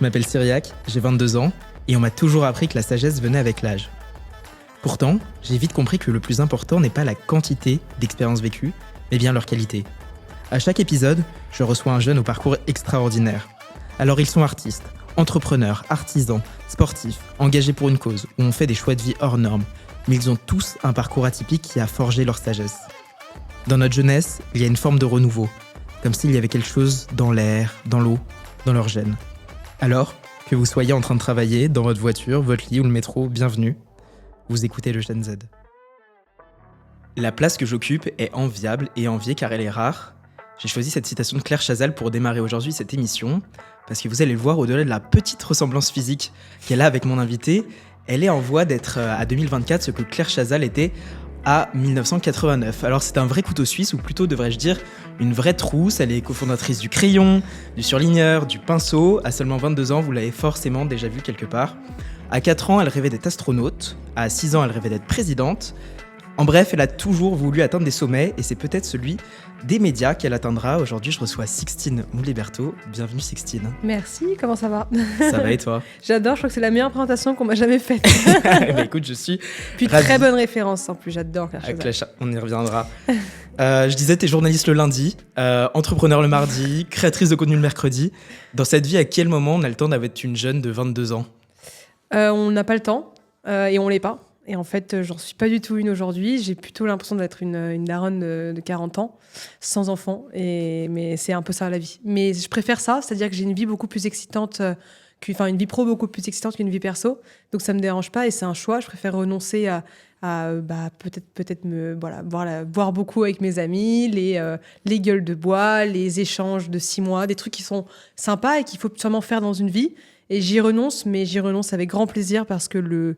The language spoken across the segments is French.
Je m'appelle Cyriac, j'ai 22 ans, et on m'a toujours appris que la sagesse venait avec l'âge. Pourtant, j'ai vite compris que le plus important n'est pas la quantité d'expériences vécues, mais bien leur qualité. À chaque épisode, je reçois un jeune au parcours extraordinaire. Alors ils sont artistes, entrepreneurs, artisans, sportifs, engagés pour une cause, ou ont fait des choix de vie hors normes, mais ils ont tous un parcours atypique qui a forgé leur sagesse. Dans notre jeunesse, il y a une forme de renouveau, comme s'il y avait quelque chose dans l'air, dans l'eau, dans leur gène. Alors, que vous soyez en train de travailler, dans votre voiture, votre lit ou le métro, bienvenue. Vous écoutez le Gen Z. La place que j'occupe est enviable et enviée car elle est rare. J'ai choisi cette citation de Claire Chazal pour démarrer aujourd'hui cette émission, parce que vous allez le voir, au-delà de la petite ressemblance physique qu'elle a avec mon invité, elle est en voie d'être à 2024 ce que Claire Chazal était à 1989. Alors c'est un vrai couteau suisse, ou plutôt devrais-je dire une vraie trousse. Elle est cofondatrice du crayon, du surligneur, du pinceau. À seulement 22 ans, vous l'avez forcément déjà vu quelque part. À 4 ans, elle rêvait d'être astronaute. À 6 ans, elle rêvait d'être présidente. En bref, elle a toujours voulu atteindre des sommets, et c'est peut-être celui des médias qu'elle atteindra. Aujourd'hui, je reçois Sixtine Mouliberto. Bienvenue Sixtine. Merci, comment ça va ? Ça va et toi ? J'adore, je crois que c'est la meilleure présentation qu'on m'a jamais faite. Bah, écoute, je suis Puis ravi. Très bonne référence en plus, j'adore Claire Avec Chazal. on y reviendra. Je disais, t'es journaliste le lundi, entrepreneur le mardi, créatrice de contenu le mercredi. Dans cette vie, à quel moment on a le temps d'être une jeune de 22 ans ? On n'a pas le temps et on l'est pas. Et en fait, j'en suis pas du tout une aujourd'hui. J'ai plutôt l'impression d'être une daronne de 40 ans, sans enfant. Mais c'est un peu ça la vie. Mais je préfère ça, c'est-à-dire que j'ai une vie beaucoup plus excitante, une vie pro beaucoup plus excitante qu'une vie perso. Donc ça me dérange pas et c'est un choix. Je préfère renoncer à peut-être boire beaucoup avec mes amis, les gueules de bois, les échanges de 6 mois, des trucs qui sont sympas et qu'il faut sûrement faire dans une vie. Et j'y renonce, mais j'y renonce avec grand plaisir parce que le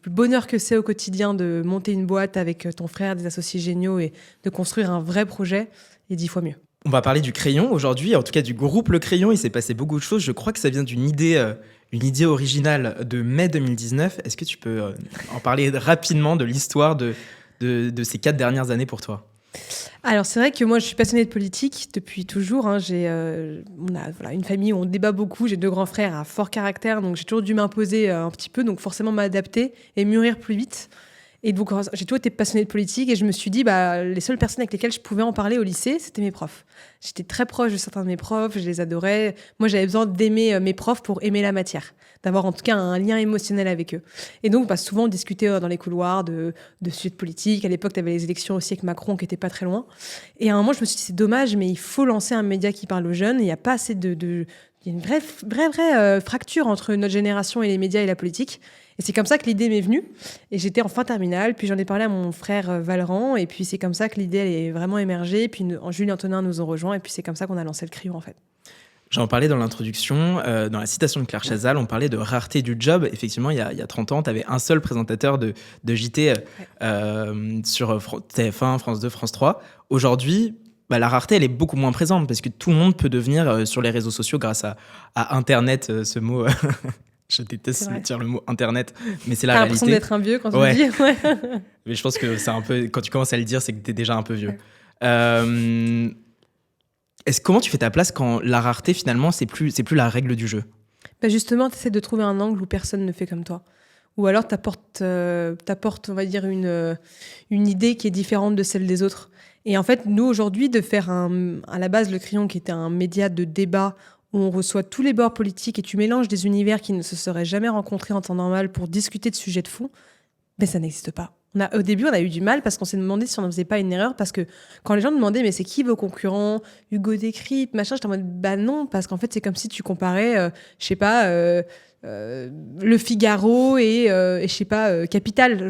bonheur que c'est au quotidien de monter une boîte avec ton frère, des associés géniaux et de construire un vrai projet est 10 fois mieux. On va parler du crayon aujourd'hui, en tout cas du groupe Le Crayon. Il s'est passé beaucoup de choses. Je crois que ça vient d'une idée originale de mai 2019. Est-ce que tu peux en parler rapidement de l'histoire de ces 4 dernières années pour toi ? Alors c'est vrai que moi je suis passionnée de politique depuis toujours. On a une famille où on débat beaucoup. J'ai 2 grands frères à fort caractère, donc j'ai toujours dû m'imposer un petit peu, donc forcément m'adapter et mûrir plus vite. Et donc j'ai toujours été passionnée de politique et je me suis dit les seules personnes avec lesquelles je pouvais en parler au lycée, c'était mes profs. J'étais très proche de certains de mes profs, je les adorais. Moi j'avais besoin d'aimer mes profs pour aimer la matière, d'avoir en tout cas un lien émotionnel avec eux. Et donc souvent on discutait dans les couloirs de sujets de politique. À l'époque, tu avais les élections aussi avec Macron qui n'étaient pas très loin. Et à un moment, je me suis dit, c'est dommage, mais il faut lancer un média qui parle aux jeunes. Il n'y a pas assez il y a une vraie fracture entre notre génération et les médias et la politique. Et c'est comme ça que l'idée m'est venue. Et j'étais en fin terminale, puis j'en ai parlé à mon frère Valran. Et puis c'est comme ça que l'idée elle est vraiment émergée. Puis Julie et Antonin nous ont rejoints. Et puis c'est comme ça qu'on a lancé le crayon en fait. J'en parlais dans l'introduction, dans la citation de Claire Chazal, on parlait de rareté du job. Effectivement, il y a 30 ans, tu avais un seul présentateur de JT sur TF1, France 2, France 3. Aujourd'hui, la rareté, elle est beaucoup moins présente parce que tout le monde peut devenir sur les réseaux sociaux grâce à Internet, ce mot... Je déteste dire le mot Internet, mais c'est la réalité. T'as l'impression d'être un vieux quand tu le dis. Ouais. Mais je pense que c'est un peu... Quand tu commences à le dire, c'est que t'es déjà un peu vieux. Ouais. Comment tu fais ta place quand la rareté, finalement, c'est plus la règle du jeu ? Justement, tu essaies de trouver un angle où personne ne fait comme toi. Ou alors, t'apportes, on va dire, une idée qui est différente de celle des autres. Et en fait, nous, aujourd'hui, de faire à la base, Le Crayon, qui était un média de débat où on reçoit tous les bords politiques et tu mélanges des univers qui ne se seraient jamais rencontrés en temps normal pour discuter de sujets de fond, ça n'existe pas. Au début, on a eu du mal parce qu'on s'est demandé si on ne faisait pas une erreur, parce que quand les gens demandaient mais c'est qui vos concurrents, Hugo Décrypte, machin, j'étais en mode non, parce qu'en fait c'est comme si tu comparais, Le Figaro et je sais pas, Capital,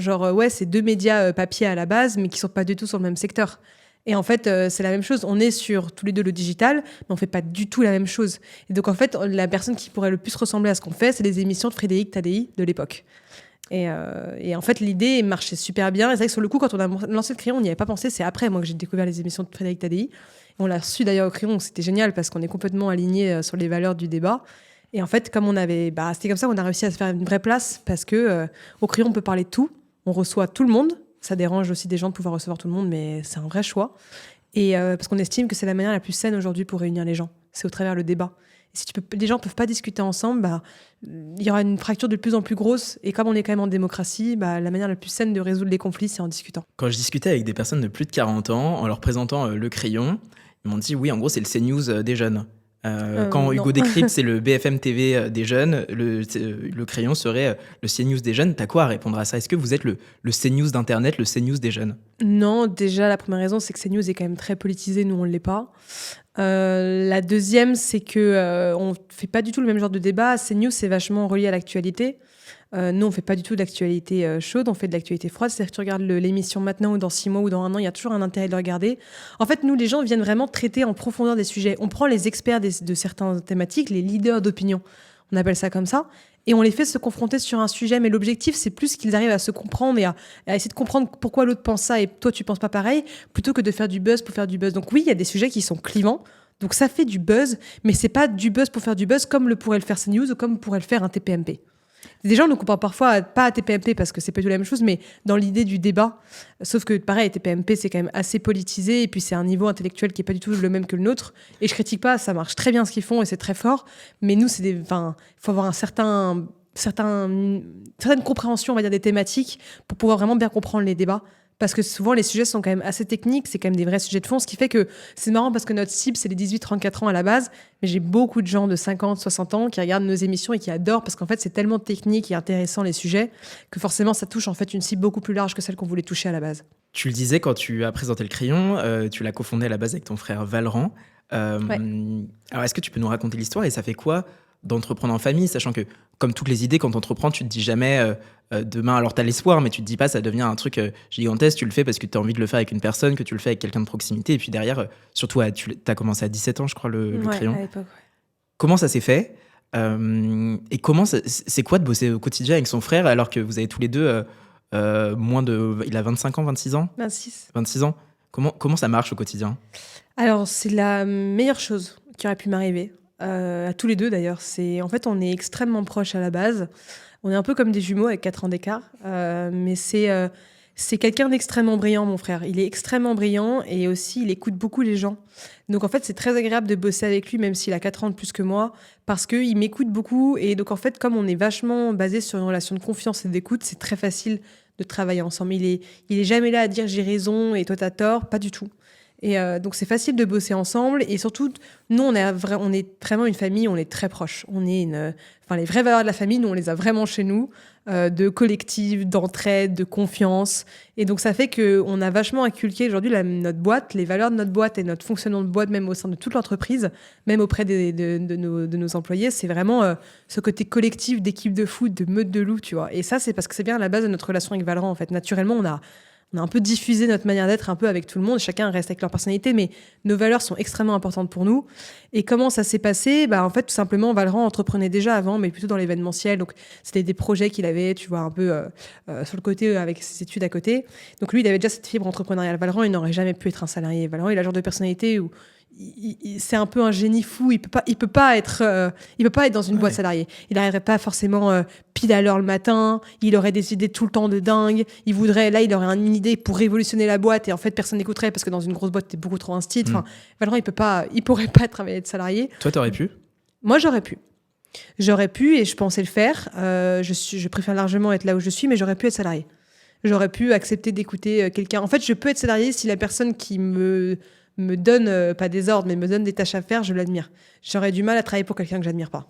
c'est 2 médias papier à la base mais qui sont pas du tout sur le même secteur. Et en fait, c'est la même chose. On est sur tous les 2 le digital, mais on fait pas du tout la même chose. Et donc en fait, la personne qui pourrait le plus ressembler à ce qu'on fait, c'est les émissions de Frédéric Tadei de l'époque. Et en fait, l'idée marchait super bien. Et c'est vrai que sur le coup, quand on a lancé le Crayon, on n'y avait pas pensé. C'est après, moi, que j'ai découvert les émissions de Frédéric Tadei. On l'a reçu d'ailleurs au Crayon. C'était génial parce qu'on est complètement alignés sur les valeurs du débat. Et en fait, comme c'était comme ça qu'on a réussi à se faire une vraie place parce que au Crayon, on peut parler de tout. On reçoit tout le monde. Ça dérange aussi des gens de pouvoir recevoir tout le monde, mais c'est un vrai choix. Et parce qu'on estime que c'est la manière la plus saine aujourd'hui pour réunir les gens. C'est au travers le débat. Et si les gens ne peuvent pas discuter ensemble, il y aura une fracture de plus en plus grosse. Et comme on est quand même en démocratie, la manière la plus saine de résoudre les conflits, c'est en discutant. Quand je discutais avec des personnes de plus de 40 ans, en leur présentant le crayon, ils m'ont dit, oui, en gros, c'est le CNews des jeunes. Quand Non. Hugo décrypte, c'est le BFM TV des jeunes, le crayon serait le CNews des jeunes. T'as quoi à répondre à ça? Est-ce que vous êtes le CNews d'Internet, le CNews des jeunes? Non, déjà, la première raison, c'est que CNews est quand même très politisé, nous, on ne l'est pas. La deuxième, c'est que on fait pas du tout le même genre de débat. CNews, c'est vachement relié à l'actualité. Nous, on fait pas du tout d'actualité chaude, on fait de l'actualité froide. C'est-à-dire que tu regardes l'émission maintenant ou dans 6 mois ou dans 1 an, il y a toujours un intérêt de le regarder. En fait, nous, les gens viennent vraiment traiter en profondeur des sujets. On prend les experts de certaines thématiques, les leaders d'opinion, on appelle ça comme ça, et on les fait se confronter sur un sujet. Mais l'objectif, c'est plus qu'ils arrivent à se comprendre et à essayer de comprendre pourquoi l'autre pense ça et toi, tu penses pas pareil, plutôt que de faire du buzz pour faire du buzz. Donc oui, il y a des sujets qui sont clivants. Donc ça fait du buzz, mais c'est pas du buzz pour faire du buzz comme le pourrait le faire CNews ou comme pourrait le faire un TPMP. Des gens nous comparent parfois pas à TPMP parce que c'est pas du tout la même chose, mais dans l'idée du débat. Sauf que pareil, TPMP c'est quand même assez politisé et puis c'est un niveau intellectuel qui est pas du tout le même que le nôtre. Et je critique pas, ça marche très bien ce qu'ils font et c'est très fort. Mais nous, il faut avoir une certaine compréhension, on va dire, des thématiques pour pouvoir vraiment bien comprendre les débats. Parce que souvent, les sujets sont quand même assez techniques, c'est quand même des vrais sujets de fond, ce qui fait que c'est marrant parce que notre cible, c'est les 18-34 ans à la base, mais j'ai beaucoup de gens de 50, 60 ans qui regardent nos émissions et qui adorent parce qu'en fait, c'est tellement technique et intéressant les sujets que forcément, ça touche en fait une cible beaucoup plus large que celle qu'on voulait toucher à la base. Tu le disais quand tu as présenté le crayon, tu l'as cofondé à la base avec ton frère Valran. Ouais. Alors, est-ce que tu peux nous raconter l'histoire et ça fait quoi d'entreprendre en famille, sachant que, comme toutes les idées, quand tu entreprends, tu te dis jamais demain, alors tu as l'espoir, mais tu te dis pas ça devient un truc gigantesque, tu le fais parce que tu as envie de le faire avec une personne, que tu le fais avec quelqu'un de proximité, et puis derrière, surtout, tu as commencé à 17 ans, je crois, le crayon. À l'époque, ouais. Comment ça s'est fait et comment c'est quoi de bosser au quotidien avec son frère alors que vous avez tous les deux il a 25 ans, 26 ans 26 ans. Comment ça marche au quotidien? Alors, c'est la meilleure chose qui aurait pu m'arriver. À tous les deux d'ailleurs. En fait, on est extrêmement proches à la base. On est un peu comme des jumeaux avec 4 ans d'écart. Mais c'est quelqu'un d'extrêmement brillant, mon frère. Il est extrêmement brillant et aussi il écoute beaucoup les gens. Donc en fait, c'est très agréable de bosser avec lui, même s'il a 4 ans de plus que moi, parce qu'il m'écoute beaucoup. Et donc en fait, comme on est vachement basé sur une relation de confiance et d'écoute, c'est très facile de travailler ensemble. Il est jamais là à dire j'ai raison et toi t'as tort, pas du tout. Et donc c'est facile de bosser ensemble et surtout nous on est vraiment une famille, on est très proches. Les vraies valeurs de la famille, nous on les a vraiment chez nous, de collectif, d'entraide, de confiance. Et donc ça fait que on a vachement inculqué aujourd'hui notre boîte, les valeurs de notre boîte et notre fonctionnement de boîte même au sein de toute l'entreprise, même auprès de nos employés, c'est vraiment ce côté collectif d'équipe de foot, de meute de loup, tu vois. Et ça c'est parce que c'est bien à la base de notre relation avec Valran en fait. Naturellement on a un peu diffusé notre manière d'être un peu avec tout le monde. Chacun reste avec leur personnalité, mais nos valeurs sont extrêmement importantes pour nous. Et comment ça s'est passé? En fait, tout simplement, Valran entreprenait déjà avant, mais plutôt dans l'événementiel. Donc, c'était des projets qu'il avait, tu vois, un peu sur le côté, avec ses études à côté. Donc, lui, il avait déjà cette fibre entrepreneuriale. Valran, il n'aurait jamais pu être un salarié. Valran, il a le genre de personnalité où c'est un peu un génie fou. Il peut pas être dans une boîte salariée. Il n'arriverait pas forcément pile à l'heure le matin. Il aurait des idées tout le temps de dingue. Il aurait une idée pour révolutionner la boîte et en fait personne n'écouterait parce que dans une grosse boîte t'es beaucoup trop instit. Enfin, Valran, il pourrait pas travailler de salarié. Toi, t'aurais pu? Moi, j'aurais pu et je pensais le faire. Je préfère largement être là où je suis, mais j'aurais pu être salarié. J'aurais pu accepter d'écouter quelqu'un. En fait, je peux être salarié si la personne qui me donne, pas des ordres, mais me donne des tâches à faire, je l'admire. J'aurais du mal à travailler pour quelqu'un que j'admire pas.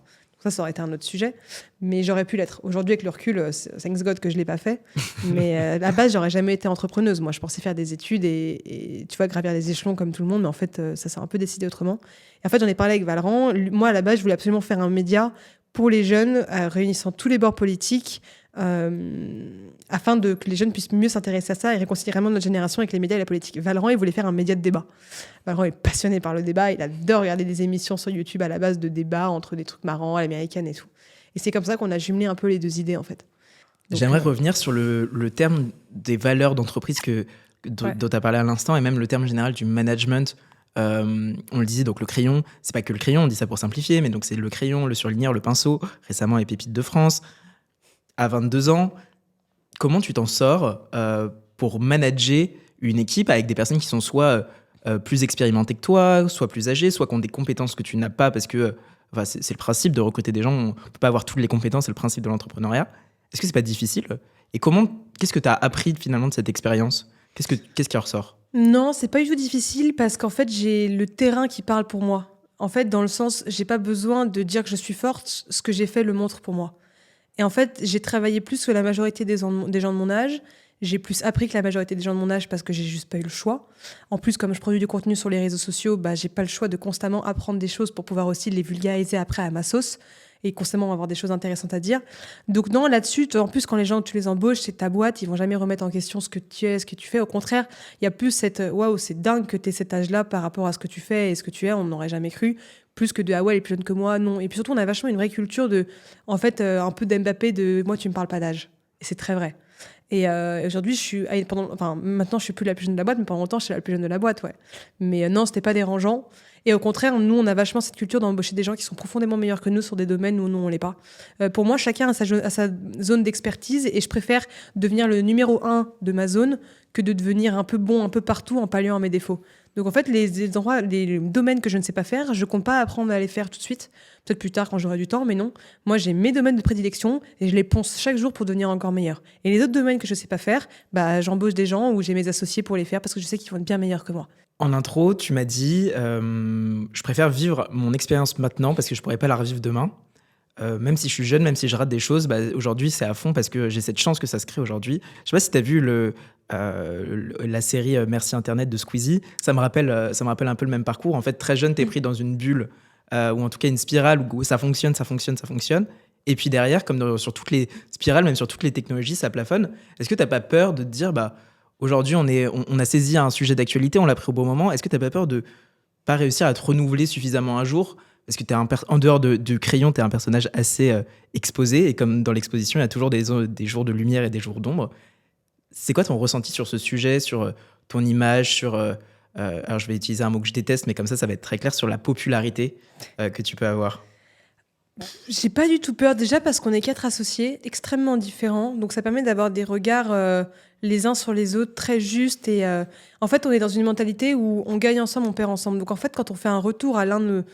Ça aurait été un autre sujet, mais j'aurais pu l'être. Aujourd'hui, avec le recul, thanks God que je l'ai pas fait. Mais à la base, j'aurais jamais été entrepreneuse. Moi, je pensais faire des études et tu vois, gravir les échelons comme tout le monde, mais en fait, ça s'est un peu décidé autrement. Et en fait, j'en ai parlé avec Valran. Moi, à la base, je voulais absolument faire un média pour les jeunes, réunissant tous les bords politiques, afin que les jeunes puissent mieux s'intéresser à ça et réconcilier vraiment notre génération avec les médias et la politique. Valran, il voulait faire un média de débat. Valran est passionné par le débat, il adore regarder des émissions sur YouTube à la base de débats entre des trucs marrants à l'américaine et tout. Et c'est comme ça qu'on a jumelé un peu les deux idées, en fait. Donc, j'aimerais revenir sur le terme des valeurs d'entreprise dont tu as parlé à l'instant et même le terme général du management. On le disait, donc le crayon, c'est pas que le crayon, on dit ça pour simplifier, mais donc c'est le crayon, le surligneur, le pinceau, récemment les pépites de France. À 22 ans, comment tu t'en sors pour manager une équipe avec des personnes qui sont soit plus expérimentées que toi, soit plus âgées, soit qui ont des compétences que tu n'as pas parce que Enfin, c'est le principe de recruter des gens. On ne peut pas avoir toutes les compétences, c'est le principe de l'entrepreneuriat. Est-ce que c'est pas difficile? Et qu'est-ce que tu as appris finalement de cette expérience? Qu'est-ce qui en ressort? Non, c'est pas du tout difficile parce qu'en fait, j'ai le terrain qui parle pour moi. En fait, dans le sens, j'ai pas besoin de dire que je suis forte, ce que j'ai fait le montre pour moi. Et en fait, j'ai travaillé plus que la majorité des gens de mon âge. J'ai plus appris que la majorité des gens de mon âge parce que j'ai juste pas eu le choix. En plus, comme je produis du contenu sur les réseaux sociaux, j'ai pas le choix de constamment apprendre des choses pour pouvoir aussi les vulgariser après à ma sauce et constamment avoir des choses intéressantes à dire. Donc non, là-dessus, en plus, quand les gens, tu les embauches, c'est ta boîte, ils vont jamais remettre en question ce que tu es, ce que tu fais. Au contraire, il y a plus cette « waouh, c'est dingue que tu aies cet âge-là par rapport à ce que tu fais et ce que tu es, on n'aurait jamais cru ». Plus que de « ah ouais, elle est plus jeune que moi », non. Et puis surtout, on a vachement une vraie culture de, en fait, un peu d'Mbappé de « moi, tu me parles pas d'âge ». Et c'est très vrai. Et aujourd'hui, maintenant, je suis plus la plus jeune de la boîte, mais pendant longtemps, je suis la plus jeune de la boîte, ouais. Mais non, c'était pas dérangeant. Et au contraire, nous, on a vachement cette culture d'embaucher des gens qui sont profondément meilleurs que nous sur des domaines où nous, on l'est pas. Pour moi, chacun a sa zone d'expertise et je préfère devenir le numéro 1 de ma zone que de devenir un peu bon un peu partout en palliant à mes défauts. Donc en fait, les domaines que je ne sais pas faire, je compte pas apprendre à les faire tout de suite. Peut-être plus tard quand j'aurai du temps, mais non. Moi, j'ai mes domaines de prédilection et je les ponce chaque jour pour devenir encore meilleur. Et les autres domaines que je sais pas faire, j'embauche des gens ou j'ai mes associés pour les faire parce que je sais qu'ils vont être bien meilleurs que moi. En intro, tu m'as dit je préfère vivre mon expérience maintenant parce que je pourrais pas la revivre demain. Même si je suis jeune, même si je rate des choses, aujourd'hui c'est à fond parce que j'ai cette chance que ça se crée aujourd'hui. Je sais pas si tu as vu la série Merci Internet de Squeezie. Ça me rappelle un peu le même parcours. En fait, très jeune, tu es pris dans une bulle ou en tout cas une spirale où ça fonctionne. Et puis derrière, comme sur toutes les spirales, même sur toutes les technologies, ça plafonne. Est-ce que tu n'as pas peur de te dire aujourd'hui, on a saisi un sujet d'actualité, on l'a pris au bon moment. Est-ce que tu n'as pas peur de pas réussir à te renouveler suffisamment un jour? Parce que en dehors du crayon, tu es un personnage assez exposé. Et comme dans l'exposition, il y a toujours des jours de lumière et des jours d'ombre. C'est quoi ton ressenti sur ce sujet, sur ton image, sur... alors, je vais utiliser un mot que je déteste, mais comme ça va être très clair, sur la popularité que tu peux avoir. J'ai pas du tout peur, déjà parce qu'on est 4 associés, extrêmement différents. Donc ça permet d'avoir des regards les uns sur les autres très justes. Et en fait, on est dans une mentalité où on gagne ensemble, on perd ensemble. Donc en fait, quand on fait un retour à l'un de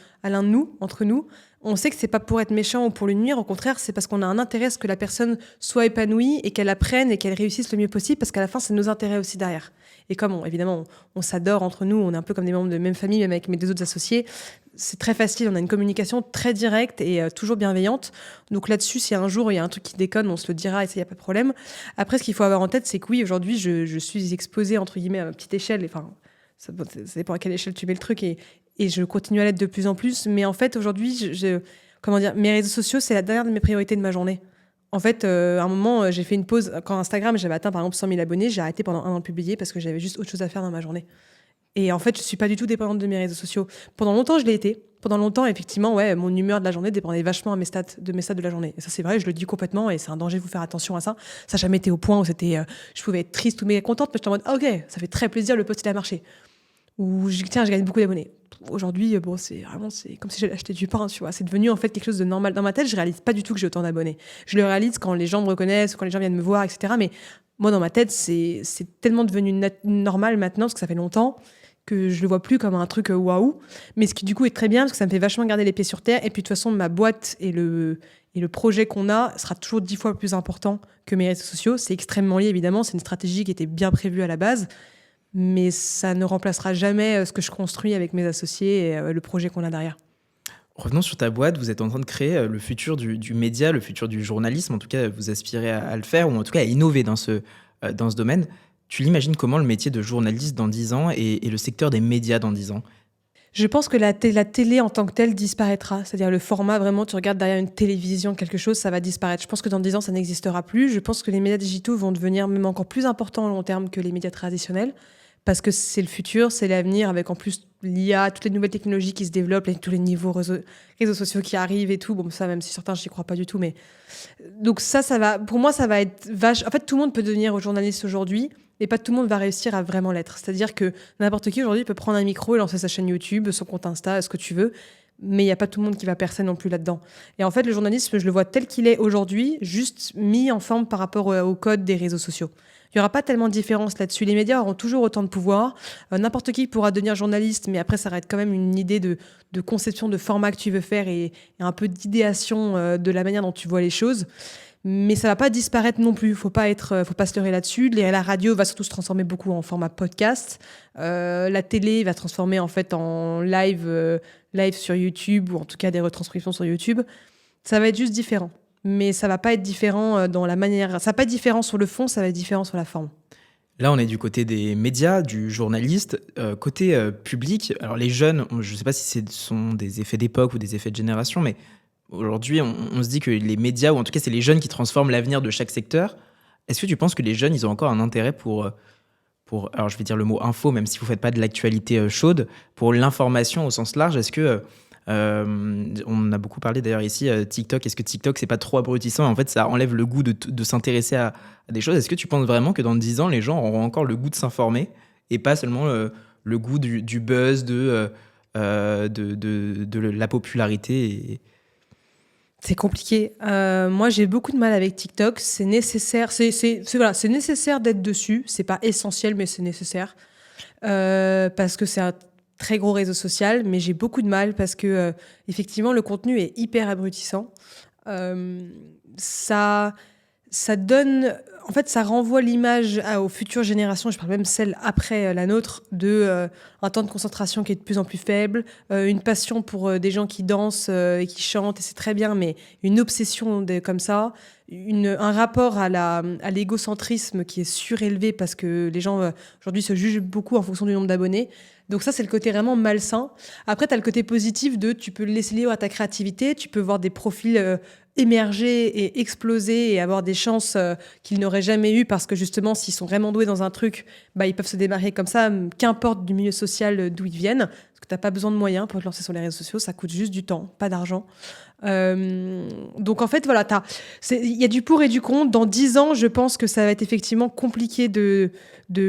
nous, entre nous, on sait que c'est pas pour être méchant ou pour lui nuire. Au contraire, c'est parce qu'on a un intérêt à ce que la personne soit épanouie et qu'elle apprenne et qu'elle réussisse le mieux possible, parce qu'à la fin, c'est nos intérêts aussi derrière. Et comme évidemment, on s'adore entre nous, on est un peu comme des membres de même famille, même avec mes 2 autres associés, c'est très facile, on a une communication très directe et toujours bienveillante. Donc là-dessus, si un jour il y a un truc qui déconne, on se le dira et ça, il n'y a pas de problème. Après, ce qu'il faut avoir en tête, c'est que oui, aujourd'hui, je suis exposée, entre guillemets, à ma petite échelle. Enfin, ça dépend à quelle échelle tu mets le truc et je continue à l'être de plus en plus. Mais en fait, aujourd'hui, mes réseaux sociaux, c'est la dernière de mes priorités de ma journée. En fait, à un moment, j'ai fait une pause. Quand Instagram, j'avais atteint par exemple 100 000 abonnés, j'ai arrêté pendant 1 an de publier parce que j'avais juste autre chose à faire dans ma journée. Et en fait, je suis pas du tout dépendante de mes réseaux sociaux. Pendant longtemps, je l'ai été. Pendant longtemps, effectivement, mon humeur de la journée dépendait vachement de mes stats de la journée. Et ça, c'est vrai, je le dis complètement, et c'est un danger de vous faire attention à ça. Ça n'a jamais été au point où je pouvais être triste ou méga contente, mais j'étais en mode, ok, ça fait très plaisir, le post il a marché. Ou tiens, je gagne beaucoup d'abonnés. Aujourd'hui, c'est comme si j'allais acheter du pain, tu vois. C'est devenu en fait quelque chose de normal. Dans ma tête, je réalise pas du tout que j'ai autant d'abonnés. Je le réalise quand les gens me reconnaissent, quand les gens viennent me voir, etc. Mais moi, dans ma tête, c'est tellement devenu normal maintenant, parce que ça fait longtemps, que je le vois plus comme un truc waouh. Mais ce qui du coup est très bien, parce que ça me fait vachement garder les pieds sur terre. Et puis de toute façon, ma boîte et le projet qu'on a sera toujours 10 fois plus important que mes réseaux sociaux. C'est extrêmement lié, évidemment. C'est une stratégie qui était bien prévue à la base. Mais ça ne remplacera jamais ce que je construis avec mes associés et le projet qu'on a derrière. Revenons sur ta boîte, vous êtes en train de créer le futur du média, le futur du journalisme. En tout cas, vous aspirez à le faire, ou en tout cas à innover dans ce domaine. Tu l'imagines comment le métier de journaliste dans 10 ans et le secteur des médias dans 10 ans? Je pense que la télé en tant que telle disparaîtra. C'est-à-dire le format, vraiment, tu regardes derrière une télévision, quelque chose, ça va disparaître. Je pense que dans 10 ans, ça n'existera plus. Je pense que les médias digitaux vont devenir même encore plus importants à long terme que les médias traditionnels. Parce que c'est le futur, c'est l'avenir, avec en plus l'IA, toutes les nouvelles technologies qui se développent, tous les nouveaux réseaux sociaux qui arrivent et tout. Bon, ça, même si certains, je n'y crois pas du tout. Mais donc ça va, pour moi, ça va être vache. En fait, tout le monde peut devenir journaliste aujourd'hui, mais pas tout le monde va réussir à vraiment l'être. C'est-à-dire que n'importe qui aujourd'hui peut prendre un micro et lancer sa chaîne YouTube, son compte Insta, ce que tu veux. mais il n'y a pas tout le monde qui va percer non plus là-dedans. Et en fait, le journalisme, je le vois tel qu'il est aujourd'hui, juste mis en forme par rapport au code des réseaux sociaux. Il n'y aura pas tellement de différence là-dessus. Les médias auront toujours autant de pouvoir. N'importe qui pourra devenir journaliste, mais après, ça reste quand même une idée de conception de format que tu veux faire et un peu d'idéation de la manière dont tu vois les choses. Mais ça va pas disparaître non plus. Faut pas se leurrer là-dessus. La radio va surtout se transformer beaucoup en format podcast. La télé va se transformer en fait en live sur YouTube, ou en tout cas des retranscriptions sur YouTube. Ça va être juste différent. Mais ça va pas être différent dans la manière. Ça va pas être différent sur le fond, ça va être différent sur la forme. Là, on est du côté des médias, du journaliste. Côté public, alors les jeunes, je ne sais pas si ce sont des effets d'époque ou des effets de génération, mais aujourd'hui, on se dit que les médias, ou en tout cas, c'est les jeunes qui transforment l'avenir de chaque secteur. Est-ce que tu penses que les jeunes, ils ont encore un intérêt pour alors je vais dire le mot info, même si vous ne faites pas de l'actualité chaude, pour l'information au sens large? Est-ce que on a beaucoup parlé d'ailleurs ici, TikTok, est-ce que TikTok c'est pas trop abrutissant? En fait, ça enlève le goût de s'intéresser à des choses. Est-ce que tu penses vraiment que dans 10 ans, les gens auront encore le goût de s'informer et pas seulement le goût du buzz, de la popularité C'est compliqué. Moi, j'ai beaucoup de mal avec TikTok. C'est nécessaire. C'est nécessaire d'être dessus. C'est pas essentiel, mais c'est nécessaire. Parce que c'est un très gros réseau social, mais j'ai beaucoup de mal parce que effectivement le contenu est hyper abrutissant. Ça donne, en fait, ça renvoie l'image aux futures générations. Je parle même celle après la nôtre, de un temps de concentration qui est de plus en plus faible, une passion pour des gens qui dansent et qui chantent, et c'est très bien, mais une obsession comme ça. Un rapport à l'égocentrisme qui est surélevé parce que les gens aujourd'hui se jugent beaucoup en fonction du nombre d'abonnés. Donc ça, c'est le côté vraiment malsain. Après, tu as le côté positif de tu peux laisser libre à ta créativité, tu peux voir des profils émerger et exploser et avoir des chances qu'ils n'auraient jamais eues parce que justement, s'ils sont vraiment doués dans un truc, ils peuvent se démarrer comme ça, qu'importe du milieu social d'où ils viennent, parce que tu n'as pas besoin de moyens pour te lancer sur les réseaux sociaux, ça coûte juste du temps, pas d'argent. Donc en fait, voilà, il y a du pour et du contre. Dans 10 ans, je pense que ça va être effectivement compliqué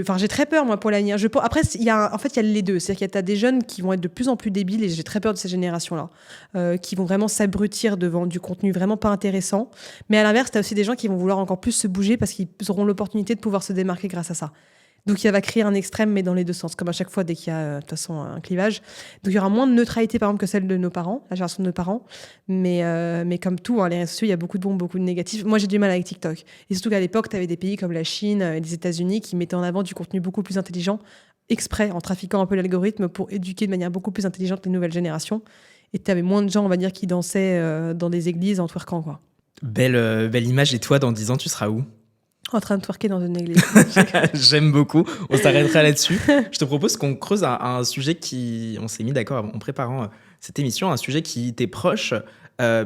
Enfin, j'ai très peur, moi, pour l'avenir. Après, il y a les deux. C'est-à-dire qu'il y a des jeunes qui vont être de plus en plus débiles, et j'ai très peur de ces générations-là, qui vont vraiment s'abrutir devant du contenu vraiment pas intéressant. Mais à l'inverse, tu as aussi des gens qui vont vouloir encore plus se bouger parce qu'ils auront l'opportunité de pouvoir se démarquer grâce à ça. Donc, il va créer un extrême, mais dans les deux sens, comme à chaque fois dès qu'il y a de toute façon un clivage. Donc, il y aura moins de neutralité, par exemple, que celle de nos parents, la génération de nos parents. Mais comme tout, les réseaux sociaux, il y a beaucoup de bons, beaucoup de négatifs. Moi, j'ai du mal avec TikTok. Et surtout qu'à l'époque, tu avais des pays comme la Chine et les États-Unis qui mettaient en avant du contenu beaucoup plus intelligent, exprès, en trafiquant un peu l'algorithme pour éduquer de manière beaucoup plus intelligente les nouvelles générations. Et tu avais moins de gens, on va dire, qui dansaient dans des églises en twerkant, quoi. Belle image. Et toi, dans 10 ans, tu seras où? En train de twerker dans une église. J'aime beaucoup. On s'arrêtera là-dessus. Je te propose qu'on creuse un sujet on s'est mis d'accord en préparant cette émission, un sujet qui t'est proche,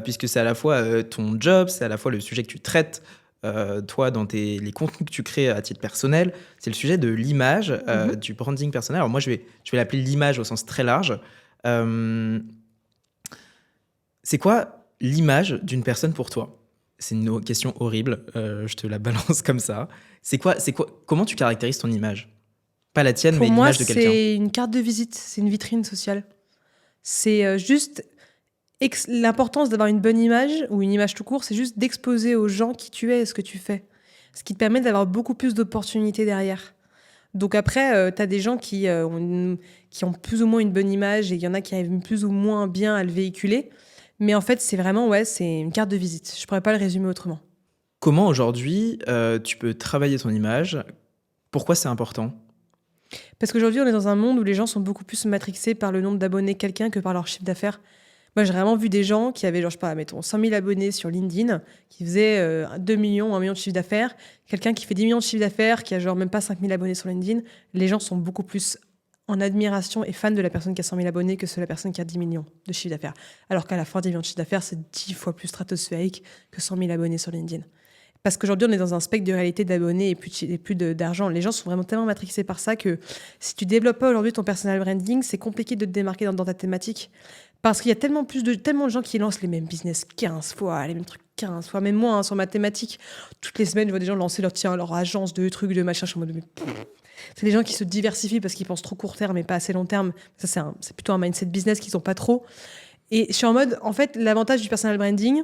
puisque c'est à la fois ton job, c'est à la fois le sujet que tu traites, toi, dans les contenus que tu crées à titre personnel. C'est le sujet de l'image, du branding personnel. Alors moi, je vais l'appeler l'image au sens très large. C'est quoi l'image d'une personne pour toi? C'est une question horrible, je te la balance comme ça. C'est quoi, comment tu caractérises ton image? Pas la tienne, mais l'image de quelqu'un. Pour moi, c'est une carte de visite, c'est une vitrine sociale. C'est juste l'importance d'avoir une bonne image, ou une image tout court, c'est juste d'exposer aux gens qui tu es et ce que tu fais. Ce qui te permet d'avoir beaucoup plus d'opportunités derrière. Donc après, tu as des gens qui ont plus ou moins une bonne image, et il y en a qui arrivent plus ou moins bien à le véhiculer. Mais en fait, c'est vraiment, c'est une carte de visite. Je pourrais pas le résumer autrement. Comment aujourd'hui, tu peux travailler ton image? Pourquoi c'est important? Parce qu'aujourd'hui, on est dans un monde où les gens sont beaucoup plus matrixés par le nombre d'abonnés de quelqu'un que par leur chiffre d'affaires. Moi, j'ai vraiment vu des gens qui avaient, mettons, 100 000 abonnés sur LinkedIn, qui faisaient 2 millions, 1 million de chiffre d'affaires. Quelqu'un qui fait 10 millions de chiffre d'affaires, qui a même pas 5 000 abonnés sur LinkedIn. Les gens sont beaucoup plus en admiration et fan de la personne qui a 100 000 abonnés que de la personne qui a 10 millions de chiffre d'affaires. Alors qu'à la fin, 10 millions de chiffre d'affaires, c'est 10 fois plus stratosphérique que 100 000 abonnés sur LinkedIn. Parce qu'aujourd'hui, on est dans un spectre de réalité d'abonnés et plus d'argent. Les gens sont vraiment tellement matrixés par ça que si tu développes pas aujourd'hui ton personal branding, c'est compliqué de te démarquer dans ta thématique. Parce qu'il y a tellement de gens qui lancent les mêmes business 15 fois, les mêmes trucs 15 fois. Même moi, sur ma thématique, toutes les semaines, je vois des gens lancer leur agence de trucs, de machin. Je suis en mode, c'est des gens qui se diversifient parce qu'ils pensent trop court terme et pas assez long terme. Ça, c'est plutôt un mindset business qu'ils n'ont pas trop. Et je suis en mode, en fait, l'avantage du personal branding,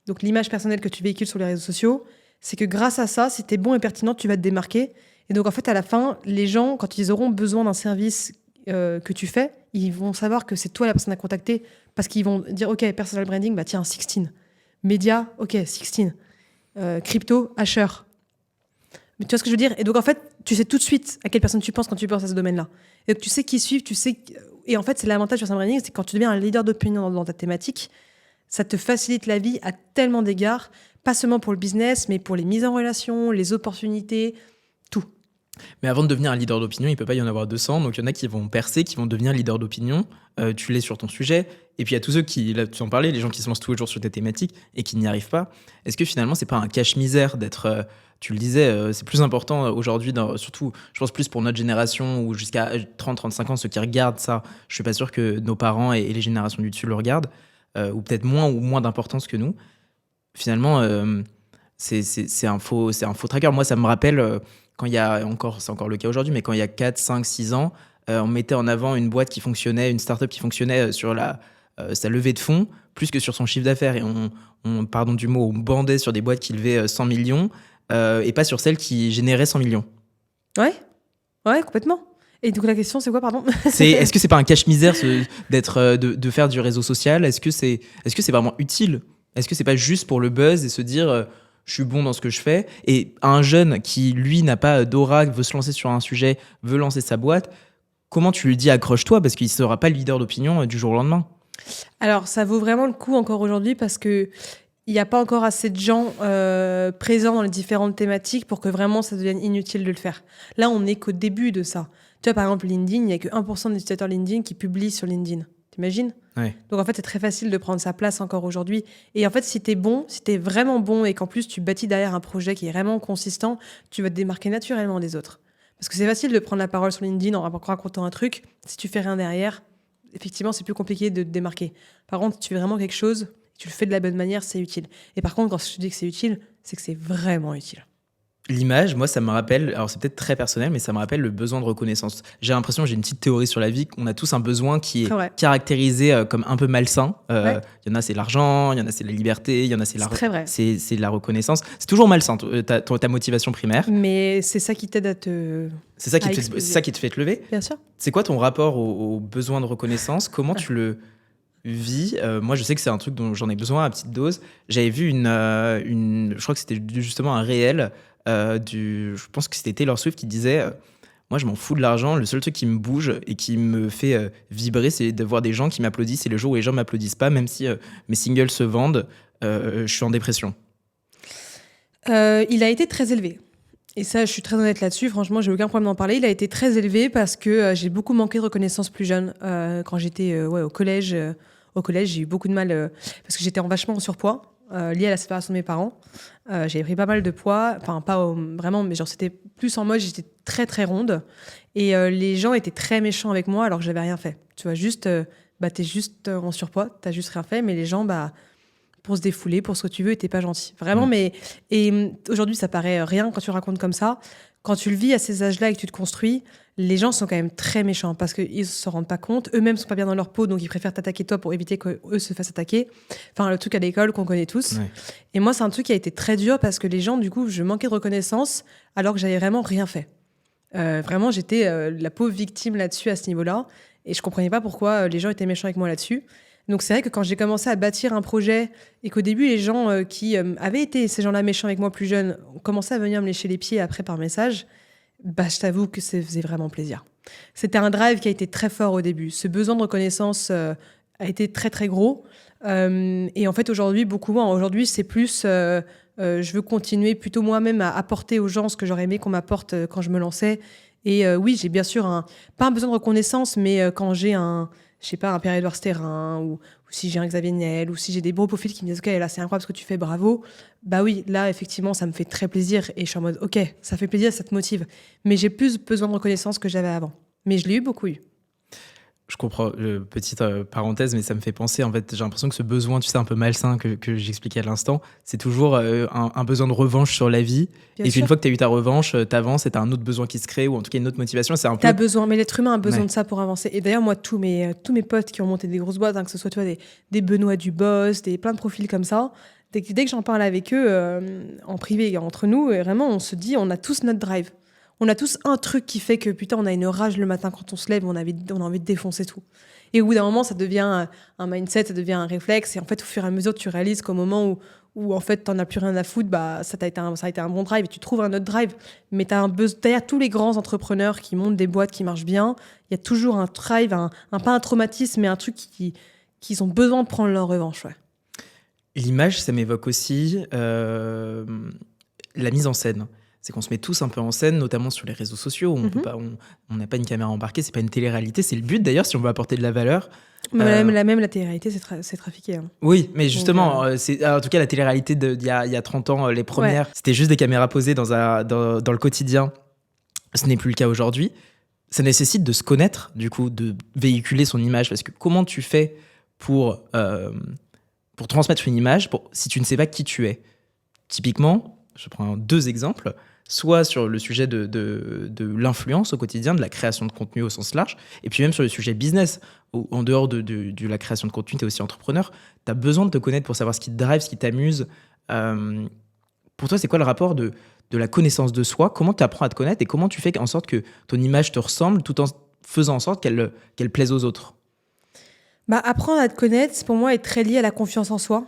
donc l'image personnelle que tu véhicules sur les réseaux sociaux, c'est que grâce à ça, si tu es bon et pertinent, tu vas te démarquer. Et donc, en fait, à la fin, les gens, quand ils auront besoin d'un service que tu fais, ils vont savoir que c'est toi la personne à contacter parce qu'ils vont dire, OK, personal branding, bah tiens, Sixteen. Média, OK, Sixteen. Crypto, Asher. Mais tu vois ce que je veux dire? Et donc, en fait, tu sais tout de suite à quelle personne tu penses quand tu penses à ce domaine-là. Et donc, tu sais qui suivre, tu sais... Et en fait, c'est l'avantage du personal branding, c'est que quand tu deviens un leader d'opinion dans ta thématique, ça te facilite la vie à tellement d'égards, pas seulement pour le business, mais pour les mises en relation, les opportunités, tout. Mais avant de devenir un leader d'opinion, il ne peut pas y en avoir 200. Donc, il y en a qui vont percer, qui vont devenir leader d'opinion. Tu l'es sur ton sujet. Et puis, il y a tous ceux qui, là, tu en parlais, les gens qui se lancent tous les jours sur des thématiques et qui n'y arrivent pas. Est-ce que finalement, c'est pas un cache-misère d'être... tu le disais, c'est plus important aujourd'hui, surtout, je pense plus pour notre génération ou jusqu'à 30-35 ans, ceux qui regardent ça. Je ne suis pas sûr que nos parents et les générations du dessus le regardent, ou peut-être moins d'importance que nous. Finalement, c'est un faux tracker. Moi, ça me rappelle... quand il y a c'est encore le cas aujourd'hui, mais quand il y a 4, 5, 6 ans, on mettait en avant une boîte qui fonctionnait, une start-up qui fonctionnait sur sa levée de fonds, plus que sur son chiffre d'affaires. Et pardon du mot, on bandait sur des boîtes qui levaient 100 millions et pas sur celles qui généraient 100 millions. Ouais, complètement. Et donc la question, c'est quoi, pardon? Est-ce que c'est pas un cache-misère de faire du réseau social? Est-ce que c'est vraiment utile? Est-ce que c'est pas juste pour le buzz et se dire... je suis bon dans ce que je fais. Et un jeune qui, lui, n'a pas d'aura, veut se lancer sur un sujet, veut lancer sa boîte, comment tu lui dis accroche-toi parce qu'il ne sera pas le leader d'opinion du jour au lendemain? Alors, ça vaut vraiment le coup encore aujourd'hui parce qu'il n'y a pas encore assez de gens présents dans les différentes thématiques pour que vraiment ça devienne inutile de le faire. Là, on n'est qu'au début de ça. Tu vois, par exemple, LinkedIn, il n'y a que 1% des utilisateurs LinkedIn qui publient sur LinkedIn. T'imagines? Ouais. Donc en fait, c'est très facile de prendre sa place encore aujourd'hui. Et en fait, si t'es bon, si t'es vraiment bon et qu'en plus tu bâtis derrière un projet qui est vraiment consistant, tu vas te démarquer naturellement des autres. Parce que c'est facile de prendre la parole sur LinkedIn en racontant un truc. Si tu fais rien derrière, effectivement, c'est plus compliqué de te démarquer. Par contre, si tu fais vraiment quelque chose, tu le fais de la bonne manière, c'est utile. Et par contre, quand je te dis que c'est utile, c'est que c'est vraiment utile. L'image, moi, ça me rappelle, alors c'est peut-être très personnel, mais ça me rappelle le besoin de reconnaissance. J'ai l'impression, j'ai une petite théorie sur la vie, qu'on a tous un besoin qui est caractérisé comme un peu malsain. Ouais. Y en a, c'est l'argent, il y en a, c'est la liberté, il y en a, c'est la reconnaissance. C'est toujours malsain, ta motivation primaire. Mais c'est ça qui t'aide à te... C'est ça qui te fait te lever. Bien sûr. C'est quoi ton rapport au besoin de reconnaissance? Comment tu le vis? Moi, je sais que c'est un truc dont j'en ai besoin à petite dose. J'avais vu je crois que c'était justement un réel... je pense que c'était Taylor Swift qui disait moi je m'en fous de l'argent, le seul truc qui me bouge et qui me fait vibrer, c'est de voir des gens qui m'applaudissent, et le jour où les gens m'applaudissent pas, même si mes singles se vendent, je suis en dépression. Il a été très élevé. Et ça, je suis très honnête là-dessus. Franchement, j'ai aucun problème d'en parler. Il a été très élevé parce que j'ai beaucoup manqué de reconnaissance plus jeune. Quand j'étais au collège, j'ai eu beaucoup de mal parce que j'étais vachement en surpoids. Lié à la séparation de mes parents. J'avais pris pas mal de poids, enfin pas vraiment, mais genre c'était plus en mode j'étais très très ronde et les gens étaient très méchants avec moi alors que j'avais rien fait. Tu vois, juste t'es juste en surpoids, t'as juste rien fait, mais les gens pour se défouler, pour ce que tu veux, t'es pas gentil. Vraiment, et aujourd'hui ça paraît rien quand tu racontes comme ça. Quand tu le vis à ces âges-là et que tu te construis, les gens sont quand même très méchants parce qu'ils ne se rendent pas compte. Eux-mêmes ne sont pas bien dans leur peau, donc ils préfèrent t'attaquer toi pour éviter qu'eux se fassent attaquer. Enfin, le truc à l'école qu'on connaît tous. Ouais. Et moi, c'est un truc qui a été très dur parce que les gens, du coup, je manquais de reconnaissance alors que j'avais vraiment rien fait. Vraiment, j'étais la pauvre victime là-dessus, à ce niveau-là. Et je ne comprenais pas pourquoi les gens étaient méchants avec moi là-dessus. Donc c'est vrai que quand j'ai commencé à bâtir un projet et qu'au début, les gens qui avaient été ces gens-là méchants avec moi plus jeunes ont commencé à venir me lécher les pieds après par message, je t'avoue que ça faisait vraiment plaisir. C'était un drive qui a été très fort au début. Ce besoin de reconnaissance a été très, très gros. Et en fait, aujourd'hui, beaucoup moins. Aujourd'hui, c'est plus... je veux continuer plutôt moi-même à apporter aux gens ce que j'aurais aimé qu'on m'apporte quand je me lançais. Et oui, j'ai bien sûr pas un besoin de reconnaissance, mais quand j'ai un Pierre-Édouard Sterrin, ou si j'ai un Xavier Niel, ou si j'ai des beaux profils qui me disent « Ok, là, c'est incroyable ce que tu fais, bravo », bah oui, là, effectivement, ça me fait très plaisir. Et je suis en mode « Ok, ça fait plaisir, ça te motive ». Mais j'ai plus besoin de reconnaissance que j'avais avant. Mais je l'ai beaucoup eu. Je comprends, petite parenthèse, mais ça me fait penser, en fait, j'ai l'impression que ce besoin, tu sais, un peu malsain que j'expliquais à l'instant, c'est toujours un besoin de revanche sur la vie. Bien Et sûr. qu'une fois que tu as eu ta revanche, t'avances et t'as un autre besoin qui se crée, ou en tout cas une autre motivation. C'est un peu... T'as besoin, mais l'être humain a besoin Ouais. de ça pour avancer. Et d'ailleurs, moi, tous mes potes qui ont monté des grosses boîtes, que ce soit des Benoît Dubos, plein de profils comme ça, dès que j'en parle avec eux en privé, entre nous, vraiment, on se dit, on a tous notre drive. On a tous un truc qui fait que, putain, on a une rage le matin quand on se lève, on a envie de défoncer tout. Et au bout d'un moment, ça devient un mindset, ça devient un réflexe. Et en fait, au fur et à mesure, tu réalises qu'au moment où en fait, t'en as plus rien à foutre, bah, ça a été un bon drive et tu trouves un autre drive. Mais derrière tous les grands entrepreneurs qui montent des boîtes qui marchent bien, il y a toujours un drive, pas un traumatisme, mais un truc qu'ils ont besoin de prendre leur revanche. Ouais. L'image, ça m'évoque aussi la mise en scène. C'est qu'on se met tous un peu en scène, notamment sur les réseaux sociaux. On n'a pas une caméra embarquée, c'est pas une télé-réalité. C'est le but d'ailleurs, si on veut apporter de la valeur. Même la télé-réalité, c'est trafiqué. Hein. Oui, mais justement, en tout cas, la télé-réalité d'il y a 30 ans, les premières, c'était juste des caméras posées dans le quotidien. Ce n'est plus le cas aujourd'hui. Ça nécessite de se connaître, du coup, de véhiculer son image. Parce que comment tu fais pour transmettre une image si tu ne sais pas qui tu es? Typiquement, je prends 2 exemples. Soit sur le sujet de l'influence au quotidien, de la création de contenu au sens large, et puis même sur le sujet business, où en dehors de la création de contenu, tu es aussi entrepreneur, tu as besoin de te connaître pour savoir ce qui te drive, ce qui t'amuse. Pour toi, c'est quoi le rapport de la connaissance de soi? Comment tu apprends à te connaître et comment tu fais en sorte que ton image te ressemble tout en faisant en sorte qu'elle plaise aux autres? Apprendre à te connaître, pour moi, est très lié à la confiance en soi.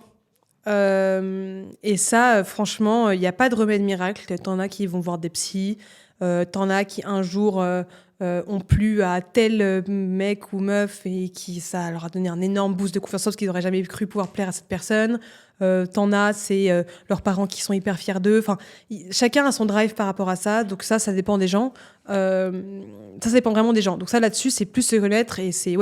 Et ça, franchement, il n'y a pas de remède miracle. T'en as qui vont voir des psys, t'en as qui un jour ont plu à tel mec ou meuf et ça leur a donné un énorme boost de confiance en soi parce qu'ils n'auraient jamais cru pouvoir plaire à cette personne. T'en as, c'est leurs parents qui sont hyper fiers d'eux. Enfin, chacun a son drive par rapport à ça. Donc ça dépend des gens. Ça dépend vraiment des gens. Donc ça, là-dessus, c'est plus se connaître et c'est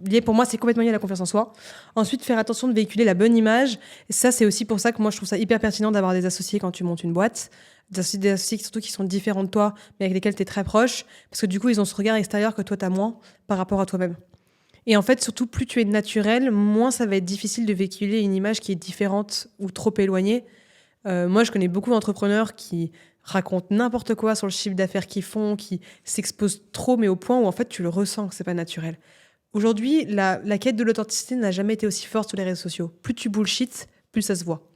lié, pour moi, c'est complètement lié à la confiance en soi. Ensuite, faire attention de véhiculer la bonne image. Et ça, c'est aussi pour ça que moi, je trouve ça hyper pertinent d'avoir des associés quand tu montes une boîte. Des associés surtout qui sont différents de toi, mais avec lesquels tu es très proche. Parce que du coup, ils ont ce regard extérieur que toi, tu as moins par rapport à toi-même. Et en fait, surtout, plus tu es naturel, moins ça va être difficile de véhiculer une image qui est différente ou trop éloignée. Moi, je connais beaucoup d'entrepreneurs qui racontent n'importe quoi sur le chiffre d'affaires qu'ils font, qui s'exposent trop, mais au point où en fait, tu le ressens que c'est pas naturel. Aujourd'hui, la quête de l'authenticité n'a jamais été aussi forte sur les réseaux sociaux. Plus tu bullshit, plus ça se voit.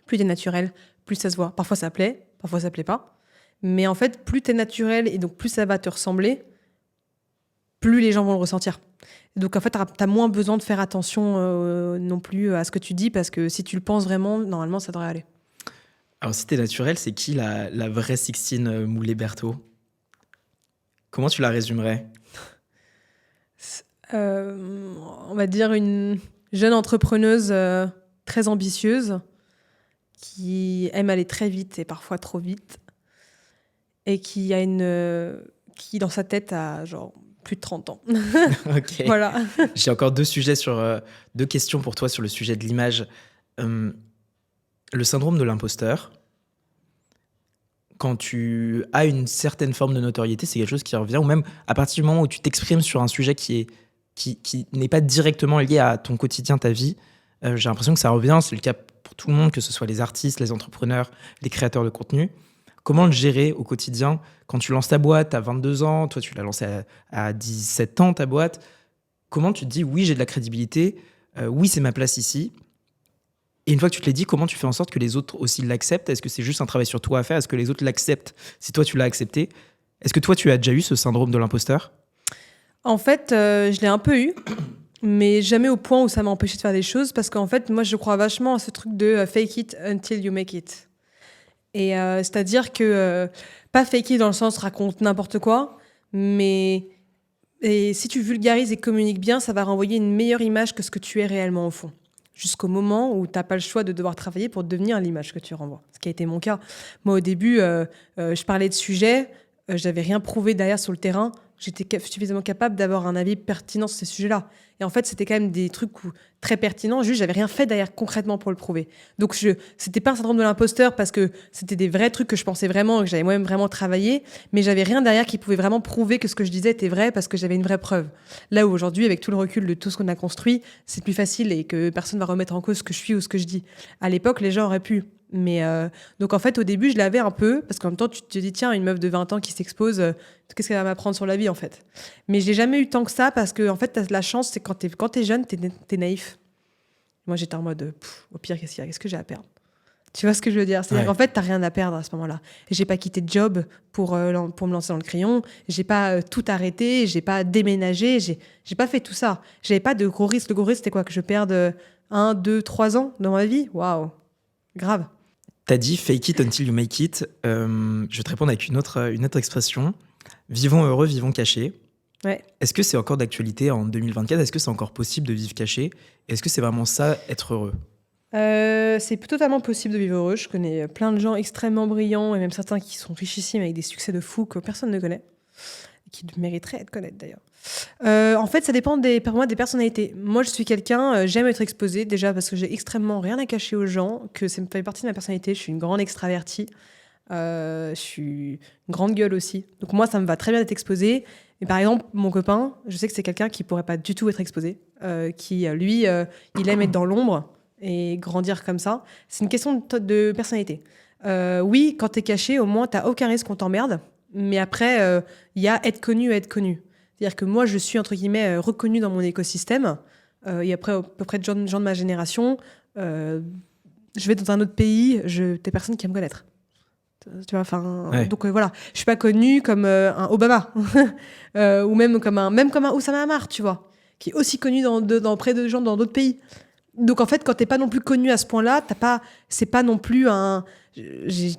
Plus t'es naturel, plus ça se voit. Parfois ça plaît, parfois ça plaît pas. Mais en fait, plus t'es naturel et donc plus ça va te ressembler, plus les gens vont le ressentir. Donc en fait, t'as moins besoin de faire attention non plus à ce que tu dis parce que si tu le penses vraiment, normalement, ça devrait aller. Alors si t'es naturel, c'est qui la vraie Sixtine Moulet-Berthaud? Comment tu la résumerais? On va dire une jeune entrepreneuse très ambitieuse qui aime aller très vite et parfois trop vite et qui dans sa tête a genre plus de 30 ans. Ok. Voilà. J'ai encore 2 questions pour toi sur le sujet de l'image. Le syndrome de l'imposteur. Quand tu as une certaine forme de notoriété, c'est quelque chose qui revient, ou même à partir du moment où tu t'exprimes sur un sujet qui n'est pas directement lié à ton quotidien, ta vie, j'ai l'impression que ça revient. C'est le cas pour tout le monde, que ce soit les artistes, les entrepreneurs, les créateurs de contenu. Comment le gérer au quotidien quand tu lances ta boîte à 22 ans, toi tu l'as lancée à 17 ans ta boîte, comment tu te dis oui j'ai de la crédibilité, oui c'est ma place ici, et une fois que tu te l'as dit, comment tu fais en sorte que les autres aussi l'acceptent? Est-ce que c'est juste un travail sur toi à faire? Est-ce que les autres l'acceptent si toi tu l'as accepté? Est-ce que toi tu as déjà eu ce syndrome de l'imposteur? En fait, je l'ai un peu eu, mais jamais au point où ça m'a empêché de faire des choses parce qu'en fait, moi je crois vachement à ce truc de fake it until you make it. Et c'est-à-dire que, pas fake it dans le sens raconte n'importe quoi, mais si tu vulgarises et communiques bien, ça va renvoyer une meilleure image que ce que tu es réellement au fond. Jusqu'au moment où tu n'as pas le choix de devoir travailler pour devenir l'image que tu renvoies. Ce qui a été mon cas. Moi, au début, je parlais de sujets, j'avais rien prouvé derrière sur le terrain, j'étais suffisamment capable d'avoir un avis pertinent sur ces sujets-là. Et en fait, c'était quand même des trucs très pertinents. Juste, j'avais rien fait derrière concrètement pour le prouver. Donc, c'était pas un syndrome de l'imposteur parce que c'était des vrais trucs que je pensais vraiment, que j'avais moi-même vraiment travaillé. Mais j'avais rien derrière qui pouvait vraiment prouver que ce que je disais était vrai parce que j'avais une vraie preuve. Là où aujourd'hui, avec tout le recul de tout ce qu'on a construit, c'est plus facile et que personne va remettre en cause ce que je suis ou ce que je dis. À l'époque, les gens auraient pu. Mais donc en fait au début je l'avais un peu parce qu'en même temps tu te dis tiens une meuf de 20 ans qui s'expose qu'est-ce qu'elle va m'apprendre sur la vie en fait, mais je l'ai jamais eu tant que ça parce que en fait t'as de la chance, c'est quand t'es jeune t'es naïf. Moi j'étais en mode au pire qu'est-ce que j'ai à perdre, tu vois ce que je veux dire, c'est-à-dire qu'en fait t'as rien à perdre à ce moment-là. J'ai pas quitté de job pour me lancer dans le crayon, j'ai pas tout arrêté, j'ai pas déménagé, j'ai pas fait tout ça, j'avais pas de gros risques. Le gros risque c'était quoi, que je perde 1, 2, 3 ans dans ma vie. Waouh, grave. T'as dit fake it until you make it. Je vais te répondre avec une autre expression. Vivons heureux, vivons cachés. Ouais. Est-ce que c'est encore d'actualité en 2024 ? Est-ce que c'est encore possible de vivre caché ? Est-ce que c'est vraiment ça, être heureux ? C'est totalement possible de vivre heureux. Je connais plein de gens extrêmement brillants et même certains qui sont richissimes avec des succès de fou que personne ne connaît. Qui mériteraient d'être connus d'ailleurs. En fait, ça dépend pour moi des personnalités. Moi, je suis quelqu'un, j'aime être exposée, déjà parce que j'ai extrêmement rien à cacher aux gens, que ça me fait partie de ma personnalité. Je suis une grande extravertie, je suis une grande gueule aussi. Donc moi, ça me va très bien d'être exposée. Et par exemple, mon copain, je sais que c'est quelqu'un qui pourrait pas du tout être exposé, qui, lui, il aime être dans l'ombre et grandir comme ça. C'est une question de personnalité. Oui, quand t'es caché, au moins, t'as aucun risque qu'on t'emmerde. Mais après, il y a être connu et être connu. C'est-à-dire que moi, je suis, entre guillemets, reconnue dans mon écosystème. Et après, à peu près de gens de ma génération, je vais dans un autre pays, t'es personne qui va me connaître. Tu vois, donc voilà. Je suis pas connue comme un Obama. Ou même comme un Oussama Hamar, tu vois. Qui est aussi connu près de gens dans d'autres pays. Donc en fait, quand t'es pas non plus connu à ce point-là, c'est pas non plus un... j'ai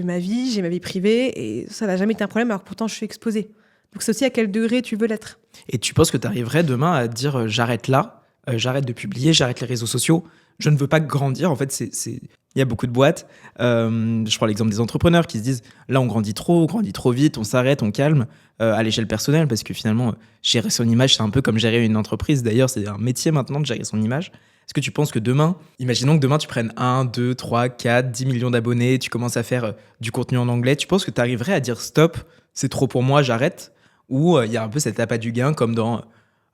ma vie, j'ai ma vie privée et ça n'a jamais été un problème alors que pourtant je suis exposée. Donc c'est aussi à quel degré tu veux l'être. Et tu penses que tu arriverais demain à dire j'arrête là, j'arrête de publier, j'arrête les réseaux sociaux, je ne veux pas grandir. En fait, il y a beaucoup de boîtes. Je prends l'exemple des entrepreneurs qui se disent là on grandit trop vite, on s'arrête, on calme à l'échelle personnelle parce que finalement gérer son image c'est un peu comme gérer une entreprise. D'ailleurs c'est un métier maintenant de gérer son image. Est-ce que tu penses que demain, imaginons que demain tu prennes 1, 2, 3, 4, 10 millions d'abonnés, tu commences à faire du contenu en anglais, tu penses que tu arriverais à dire stop, c'est trop pour moi, j'arrête ? Ou il y a un peu cette appât du gain comme dans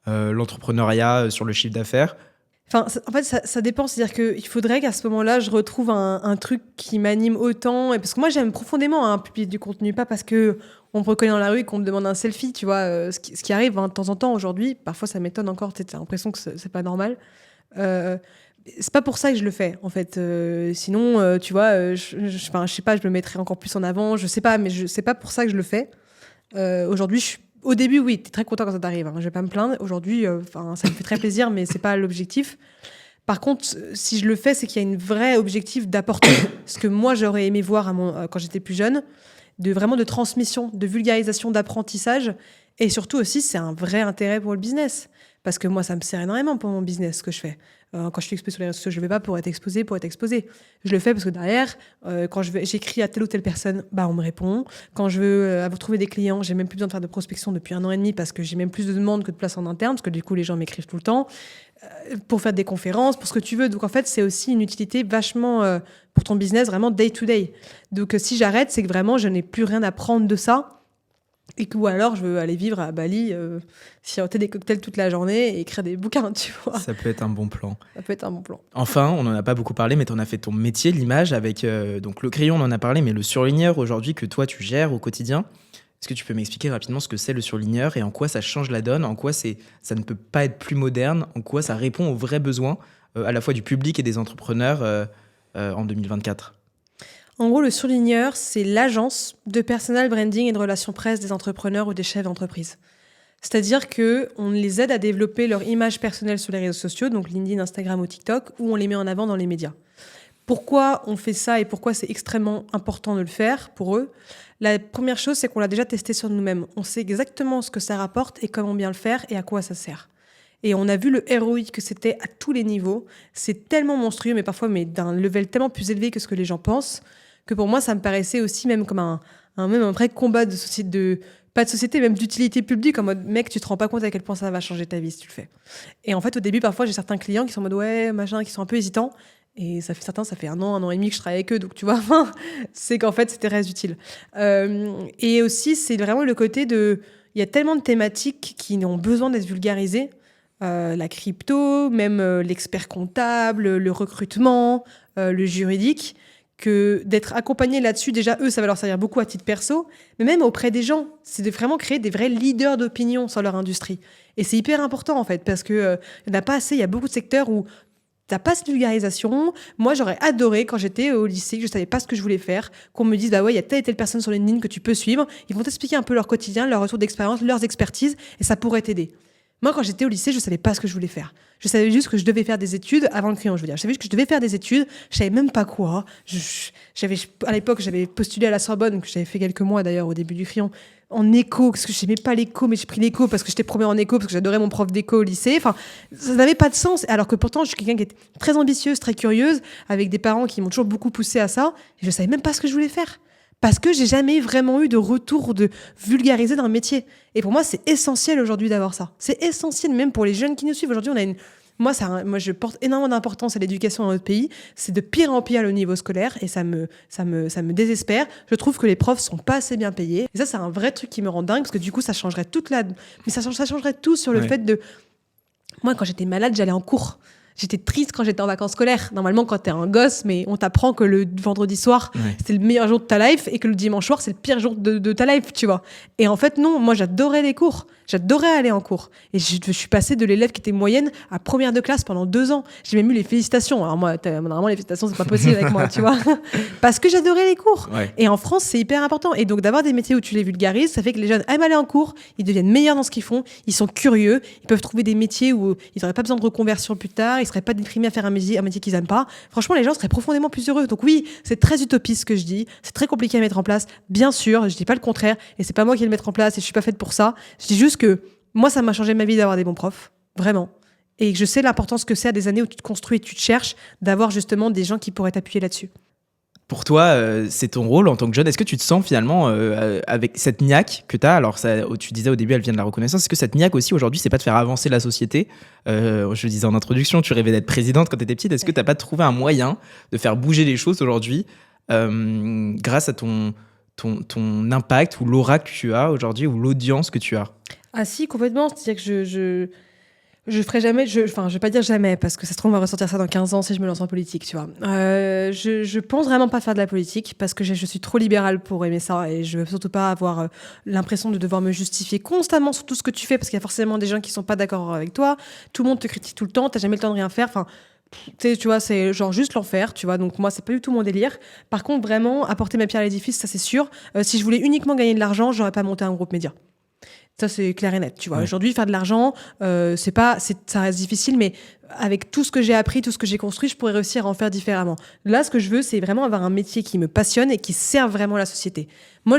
l'entrepreneuriat sur le chiffre d'affaires ? Enfin, en fait, ça dépend. C'est-à-dire qu'il faudrait qu'à ce moment-là, je retrouve un truc qui m'anime autant. Et parce que moi, j'aime profondément publier du contenu, pas parce qu'on me reconnaît dans la rue et qu'on me demande un selfie, tu vois. Ce qui arrive de temps en temps aujourd'hui, parfois ça m'étonne encore, t'as l'impression que c'est pas normal. C'est pas pour ça que je le fais, en fait. Sinon, tu vois, je sais pas, je me mettrais encore plus en avant, je sais pas, mais c'est pas pour ça que je le fais. Aujourd'hui, au début, oui, t'es très content quand ça t'arrive. Hein. Je vais pas me plaindre. Aujourd'hui, ça me fait très plaisir, mais c'est pas l'objectif. Par contre, si je le fais, c'est qu'il y a un vrai objectif d'apporter ce que moi j'aurais aimé voir quand j'étais plus jeune, vraiment de transmission, de vulgarisation, d'apprentissage, et surtout aussi, c'est un vrai intérêt pour le business. Parce que moi, ça me sert énormément pour mon business, ce que je fais. Quand je suis exposée sur les réseaux sociaux, je ne vais pas pour être exposée. Je le fais parce que derrière, quand j'écris à telle ou telle personne, on me répond. Quand je veux trouver des clients, j'ai même plus besoin de faire de prospection depuis 1 an et demi parce que j'ai même plus de demandes que de place en interne, parce que du coup, les gens m'écrivent tout le temps. Pour faire des conférences, pour ce que tu veux. Donc en fait, c'est aussi une utilité vachement pour ton business, vraiment day to day. Donc si j'arrête, c'est que vraiment, je n'ai plus rien à prendre de ça. Ou alors, je veux aller vivre à Bali, siroter des cocktails toute la journée et écrire des bouquins, tu vois. Ça peut être un bon plan. Ça peut être un bon plan. Enfin, on n'en a pas beaucoup parlé, mais tu en as fait ton métier, l'image, avec donc le crayon, on en a parlé, mais le surligneur aujourd'hui que toi, tu gères au quotidien. Est-ce que tu peux m'expliquer rapidement ce que c'est le surligneur et en quoi ça change la donne, en quoi ça ne peut pas être plus moderne, en quoi ça répond aux vrais besoins à la fois du public et des entrepreneurs en 2024 ? En gros, le surligneur, c'est l'agence de personal branding et de relations presse des entrepreneurs ou des chefs d'entreprise. C'est-à-dire qu'on les aide à développer leur image personnelle sur les réseaux sociaux, donc LinkedIn, Instagram ou TikTok, ou on les met en avant dans les médias. Pourquoi on fait ça et pourquoi c'est extrêmement important de le faire pour eux ? La première chose, c'est qu'on l'a déjà testé sur nous-mêmes. On sait exactement ce que ça rapporte et comment bien le faire et à quoi ça sert. Et on a vu le ROI que c'était à tous les niveaux. C'est tellement monstrueux, mais parfois d'un level tellement plus élevé que ce que les gens pensent, que pour moi, ça me paraissait aussi même comme un vrai combat de société, pas de société, même d'utilité publique, en mode mec, tu te rends pas compte à quel point ça va changer ta vie si tu le fais. Et en fait, au début, parfois, j'ai certains clients qui sont en mode ouais, machin, qui sont un peu hésitants. Et ça fait un an et demi que je travaille avec eux. Donc, tu vois, c'est qu'en fait, c'était très utile. Et aussi, c'est vraiment le côté de. Il y a tellement de thématiques qui ont besoin d'être vulgarisées. La crypto, même l'expert comptable, le recrutement, le juridique, que d'être accompagné là-dessus, déjà, eux, ça va leur servir beaucoup à titre perso, mais même auprès des gens. C'est de vraiment créer des vrais leaders d'opinion sur leur industrie. Et c'est hyper important, en fait, parce qu'il n'y en a pas assez. Il y a beaucoup de secteurs où t'as pas cette vulgarisation. Moi, j'aurais adoré, quand j'étais au lycée, que je savais pas ce que je voulais faire, qu'on me dise, bah ouais, il y a telle et telle personne sur LinkedIn que tu peux suivre. Ils vont t'expliquer un peu leur quotidien, leur retour d'expérience, leurs expertises, et ça pourrait t'aider. Moi, quand j'étais au lycée, je savais pas ce que je voulais faire. Je savais juste que je devais faire des études avant le crayon, je veux dire. Je savais juste que je devais faire des études. Je savais même pas quoi. À l'époque, j'avais postulé à la Sorbonne, que j'avais fait quelques mois d'ailleurs au début du crayon, en éco, parce que je n'aimais pas l'éco, mais j'ai pris l'éco parce que j'étais première en éco, parce que j'adorais mon prof d'éco au lycée. Enfin, ça n'avait pas de sens. Alors que pourtant, je suis quelqu'un qui est très ambitieuse, très curieuse, avec des parents qui m'ont toujours beaucoup poussée à ça. Et je savais même pas ce que je voulais faire. Parce que j'ai jamais vraiment eu de retour de vulgariser dans le métier. Et pour moi, c'est essentiel aujourd'hui d'avoir ça. C'est essentiel même pour les jeunes qui nous suivent. Aujourd'hui, moi, je porte énormément d'importance à l'éducation dans notre pays. C'est de pire en pire le niveau scolaire et ça me désespère. Je trouve que les profs sont pas assez bien payés. Et ça, c'est un vrai truc qui me rend dingue parce que du coup, ça changerait ça changerait tout sur le fait de. Moi, quand j'étais malade, j'allais en cours. J'étais triste quand j'étais en vacances scolaires. Normalement, quand t'es un gosse, mais on t'apprend que le vendredi soir, c'est le meilleur jour de ta life et que le dimanche soir, c'est le pire jour de ta life, tu vois. Et en fait, non, moi, j'adorais les cours. J'adorais aller en cours. Et je suis passée de l'élève qui était moyenne à première de classe pendant 2 ans. J'ai même eu les félicitations. Alors moi, normalement, les félicitations, c'est pas possible avec moi, tu vois. Parce que j'adorais les cours. Ouais. Et en France, c'est hyper important. Et donc, d'avoir des métiers où tu les vulgarises, ça fait que les jeunes aiment aller en cours, ils deviennent meilleurs dans ce qu'ils font, ils sont curieux, ils peuvent trouver des métiers où ils n'auraient pas besoin de reconversion plus tard, ils seraient pas déprimés à faire un métier qu'ils aiment pas. Franchement, les gens seraient profondément plus heureux. Donc oui, c'est très utopiste ce que je dis. C'est très compliqué à mettre en place. Bien sûr, je dis pas le contraire. Et c'est pas moi qui vais le mettre en place et je suis pas faite pour ça. Je dis juste que moi, ça m'a changé ma vie d'avoir des bons profs. Vraiment. Et je sais l'importance que c'est à des années où tu te construis et tu te cherches, d'avoir justement des gens qui pourraient t'appuyer là-dessus. Pour toi, c'est ton rôle en tant que jeune. Est-ce que tu te sens finalement avec cette niaque que tu as? Alors, tu disais au début, elle vient de la reconnaissance. Est-ce que cette niaque aussi, aujourd'hui, c'est pas de faire avancer la société? Je le disais en introduction, tu rêvais d'être présidente quand tu étais petite. Est-ce que tu n'as pas trouvé un moyen de faire bouger les choses aujourd'hui grâce à ton impact ou l'aura que tu as aujourd'hui ou l'audience que tu as? Ah si, complètement. C'est-à-dire que je ferai jamais, je vais pas dire jamais, parce que ça se trouve, on va ressortir ça dans 15 ans si je me lance en politique, tu vois. Je pense vraiment pas faire de la politique, parce que je suis trop libérale pour aimer ça, et je veux surtout pas avoir l'impression de devoir me justifier constamment sur tout ce que tu fais, parce qu'il y a forcément des gens qui sont pas d'accord avec toi, tout le monde te critique tout le temps, t'as jamais le temps de rien faire, enfin, tu vois, c'est genre juste l'enfer, tu vois, donc moi, c'est pas du tout mon délire. Par contre, vraiment, apporter ma pierre à l'édifice, ça c'est sûr. Si je voulais uniquement gagner de l'argent, j'aurais pas monté un groupe média. Ça, c'est clair et net, tu vois. Ouais. Aujourd'hui, faire de l'argent, ça reste difficile, mais avec tout ce que j'ai appris, tout ce que j'ai construit, je pourrais réussir à en faire différemment. Là, ce que je veux, c'est vraiment avoir un métier qui me passionne et qui serve vraiment la société. Moi,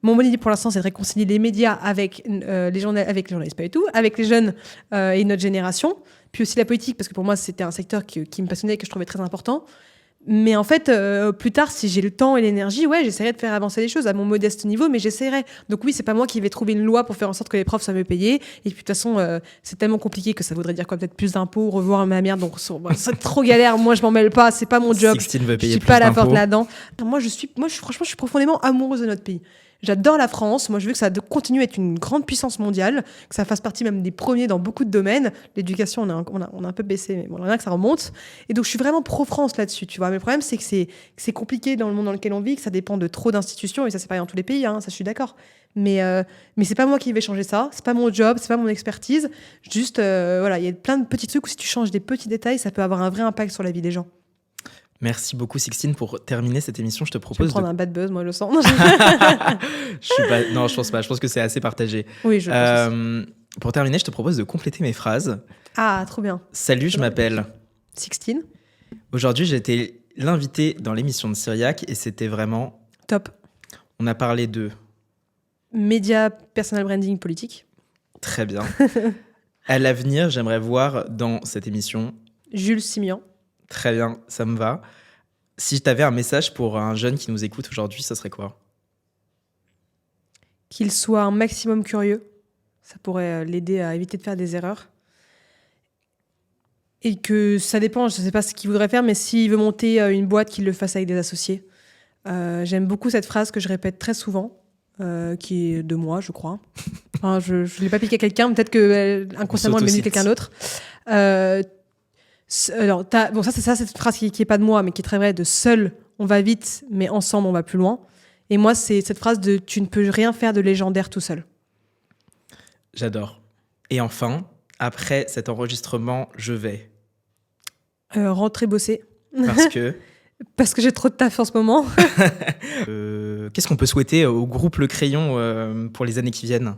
mon idée pour l'instant, c'est de réconcilier les médias avec les journalistes, pas du tout, avec les jeunes et notre génération, puis aussi la politique, parce que pour moi, c'était un secteur qui me passionnait et que je trouvais très important. Mais en fait, plus tard, si j'ai le temps et l'énergie, ouais, j'essaierai de faire avancer les choses à mon modeste niveau, mais j'essaierai. Donc oui, c'est pas moi qui vais trouver une loi pour faire en sorte que les profs soient mieux payés. Et puis de toute façon, c'est tellement compliqué que ça voudrait dire quoi, peut-être plus d'impôts, revoir ma merde. Donc c'est trop galère. Moi, je m'en mêle pas. C'est pas mon job. Sixtine veut payer je suis pas à la porte là-dedans. Franchement, je suis profondément amoureuse de notre pays. J'adore la France. Moi, je veux que ça continue à être une grande puissance mondiale, que ça fasse partie même des premiers dans beaucoup de domaines. L'éducation, on a un peu baissé, mais bon, on a que ça remonte. Et donc, je suis vraiment pro-France là-dessus, tu vois. Mais le problème, c'est que c'est compliqué dans le monde dans lequel on vit, que ça dépend de trop d'institutions. Et ça, c'est pareil dans tous les pays, hein, ça, je suis d'accord. Mais c'est pas moi qui vais changer ça. C'est pas mon job, c'est pas mon expertise. Juste, voilà, il y a plein de petits trucs où si tu changes des petits détails, ça peut avoir un vrai impact sur la vie des gens. Merci beaucoup, Sixtine. Pour terminer cette émission, je te propose. Je vais prendre un bad buzz, moi, je le sens. Non, je pense pas. Je pense que c'est assez partagé. Oui, je pense. Pour terminer, je te propose de compléter mes phrases. Ah, trop bien. Salut, je m'appelle Sixtine. Aujourd'hui, j'ai été l'invité dans l'émission de Syriac et c'était vraiment top. On a parlé de médias, personal branding, politique. Très bien. À l'avenir, j'aimerais voir dans cette émission Jules Simian. Très bien, ça me va. Si tu avais un message pour un jeune qui nous écoute aujourd'hui, ça serait quoi ? qu'il soit un maximum curieux. Ça pourrait l'aider à éviter de faire des erreurs. Et que ça dépend, je ne sais pas ce qu'il voudrait faire, mais s'il veut monter une boîte, qu'il le fasse avec des associés. J'aime beaucoup cette phrase que je répète très souvent, qui est de moi, je crois. Enfin, je ne l'ai pas piqué à quelqu'un, peut-être que inconsciemment elle m'a dit quelqu'un d'autre. Alors, bon, ça, c'est cette phrase qui n'est pas de moi, mais qui est très vraie, de seul, on va vite, mais ensemble, on va plus loin. Et moi, c'est cette phrase de tu ne peux rien faire de légendaire tout seul. J'adore. Et enfin, après cet enregistrement, je vais. Rentrer bosser. Parce que Parce que j'ai trop de taf en ce moment. qu'est-ce qu'on peut souhaiter au groupe Le Crayon pour les années qui viennent ?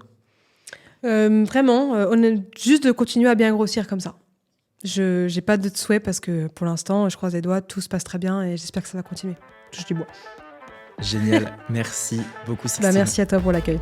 Vraiment, on est juste de continuer à bien grossir comme ça. Je n'ai pas d'autres souhaits parce que pour l'instant, je croise les doigts, tout se passe très bien et j'espère que ça va continuer. Je touche du bois. Génial. Merci beaucoup, Sixtine. Merci à toi pour l'accueil.